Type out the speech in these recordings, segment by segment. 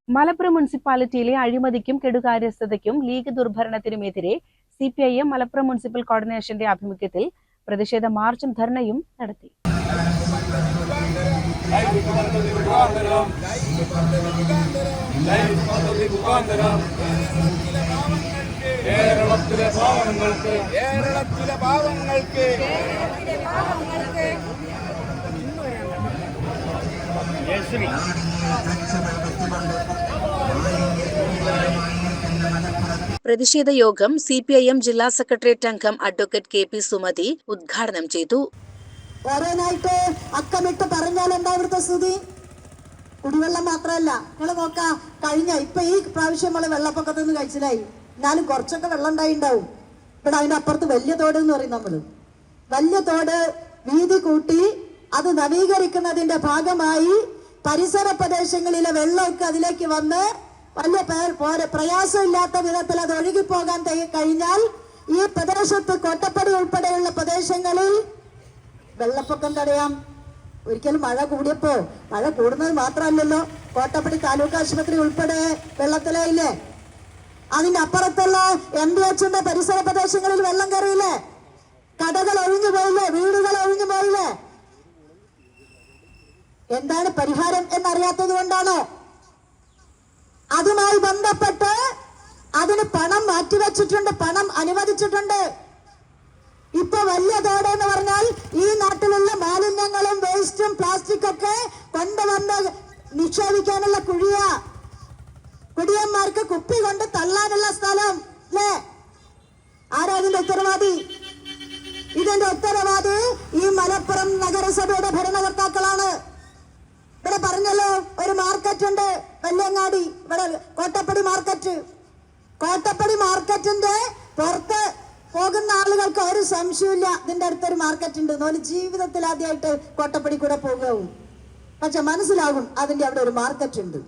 മലപ്പുറം മുനിസിപ്പാലിറ്റിയിലെ അഴിമതിക്കും കെടുകാര്യസ്ഥതയ്ക്കും ലീഗ് ദുർഭരണത്തിനുമെതിരെ CPIM മലപ്പുറം മുനിസിപ്പൽ കോർഡിനേഷന്റെ ആഭിമുഖ്യത്തിൽ പ്രതിഷേധ മാർച്ചും ധർണയും നടത്തി. പ്രതിഷേധ യോഗം CPIM ജില്ലാ സെക്രട്ടേറിയറ്റ് അംഗം അഡ്വക്കേറ്റ് KP സുമതി ഉദ്ഘാടനം ചെയ്തു. ഓരോന്നായിട്ട് അക്കമിട്ട് പറഞ്ഞാൽ എന്താ ഇവിടുത്തെ സ്ഥിതി? കുടിവെള്ളം മാത്രമല്ല, നിങ്ങൾ നോക്കാം, ഇപ്പൊ ഈ പ്രാവശ്യം നമ്മള് വെള്ളപ്പൊക്കത്തിൽ നിന്ന് കഴിച്ചിലായി, എന്നാലും കുറച്ചൊക്കെ വെള്ളം ഉണ്ടാവും. ഇവിടെ അതിന്റെ അപ്പുറത്ത് വലിയ തോട് എന്ന് പറയും നമ്മള്. വലിയ തോട് വീതി കൂട്ടി അത് നവീകരിക്കുന്നതിന്റെ ഭാഗമായി പരിസര പ്രദേശങ്ങളിലെ വെള്ളമൊക്കെ അതിലേക്ക് വന്ന് വലിയ പ്രയാസമില്ലാത്ത വിധത്തിൽ അത് ഒഴുകിപ്പോകാൻ കഴിഞ്ഞാൽ ഈ പ്രദേശത്ത് കോട്ടപ്പടി ഉൾപ്പെടെയുള്ള പ്രദേശങ്ങളിൽ വെള്ളപ്പൊക്കം തടയാം. ഒരിക്കലും മഴ കൂടിയപ്പോ, മഴ കൂടുന്നത് മാത്രമല്ലല്ലോ, കോട്ടപ്പടി താലൂക്ക് ആശുപത്രി ഉൾപ്പെടെ വെള്ളത്തിലായില്ലേ? അതിന്റെ അപ്പുറത്തുള്ള MDHന്റെ പരിസര പ്രദേശങ്ങളിൽ വെള്ളം കയറിയില്ലേ? കടകൾ ഒഴിഞ്ഞു പോയില്ലേ? വീടുകൾ ഒഴിഞ്ഞു പോയില്ലേ? എന്താണ് പരിഹാരം എന്നറിയാത്തത് കൊണ്ടാണോ? അതുമായി ബന്ധപ്പെട്ട് അതിന് പണം മാറ്റിവെച്ചിട്ടുണ്ട്, പണം അനുവദിച്ചിട്ടുണ്ട്. ഇപ്പൊ വലിയ തോട് എന്ന് പറഞ്ഞാൽ ഈ നാട്ടിലുള്ള മാലിന്യങ്ങളും വേസ്റ്റും പ്ലാസ്റ്റിക് ഒക്കെ കൊണ്ടുവന്ന് നിക്ഷേപിക്കാനുള്ള കുഴിയാ. കുടിയന്മാർക്ക് കുപ്പി കൊണ്ട് തള്ളാനുള്ള സ്ഥലം അല്ലേ? ആരാ ഇതിന്റെ ഉത്തരവാദി? ഇതിന്റെ ഉത്തരവാദി ഈ മലപ്പുറം നഗരസഭയുടെ ഭരണകർത്താക്കളാണ്. ഇവിടെ പറഞ്ഞല്ലോ, ഒരു മാർക്കറ്റ് ഉണ്ട് വല്യങ്ങാടി, ഇവിടെ കോട്ടപ്പടി മാർക്കറ്റിന്റെ പുറത്ത് പോകുന്ന ആളുകൾക്ക് ഒരു സംശയമില്ല ഇതിന്റെ അടുത്തൊരു മാർക്കറ്റ് ഉണ്ട്. ഓല് ജീവിതത്തിൽ ആദ്യമായിട്ട് കോട്ടപ്പടി കൂടെ പോകും, പക്ഷെ മനസ്സിലാകും അതിന്റെ അവിടെ ഒരു മാർക്കറ്റ് ഉണ്ട്.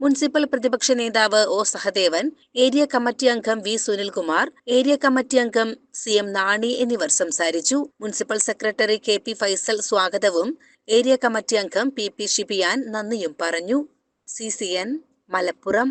മുനിസിപ്പൽ പ്രതിപക്ഷ നേതാവ് O സഹദേവൻ, ഏരിയ കമ്മിറ്റി അംഗം V സുനിൽകുമാർ, ഏരിയ കമ്മിറ്റി അംഗം CM നാണി എന്നിവർ സംസാരിച്ചു. മുനിസിപ്പൽ സെക്രട്ടറി KP ഫൈസൽ സ്വാഗതവും ഏരിയ കമ്മിറ്റി അംഗം PP ഷിബിയാൻ നന്ദിയും പറഞ്ഞു. CCN മലപ്പുറം.